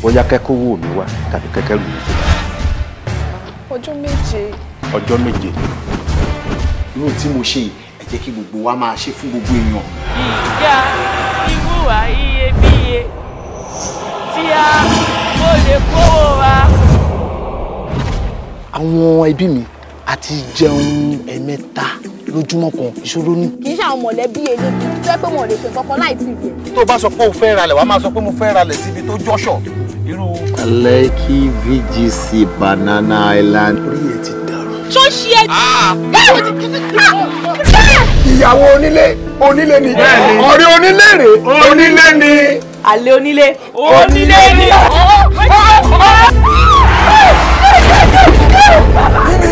bóyá kẹ́kọ̀ọ́ wò mí wá tàbí kẹ́kẹ́ rù mí. Ọjọ́ méje. Ọjọ́ méje. Irú tí mo ṣe ẹ jẹ́ kí gbogbo wa máa ṣe fún gbogbo èèyàn. Ìjà ìwúwà iyebíye tí a kò lè kówó wa. Àwọn ẹbí mi àti jẹun ẹ̀mẹ́ta lójúmọ́ kan ìṣòro ni. Kì í ṣe àwọn mọ̀lẹ́bí elébi tó yẹ pé wọn ò lè ṣe nǹkan kan láì tí ì rí ẹ. Tó bá sọ pé o fẹ́ ralẹ̀ wàá máa sọ pé mo fẹ́ ralẹ̀ síbi tó jọ́ṣọ̀. Irú Lekki VGC Banana Island. Orí ẹ̀ ti dàrú. Ṣó ṣe é. Ìyàwó onílé ni. Ọ̀rẹ́ onílé rè onílé ni. Àlè onílé ni. Kíni?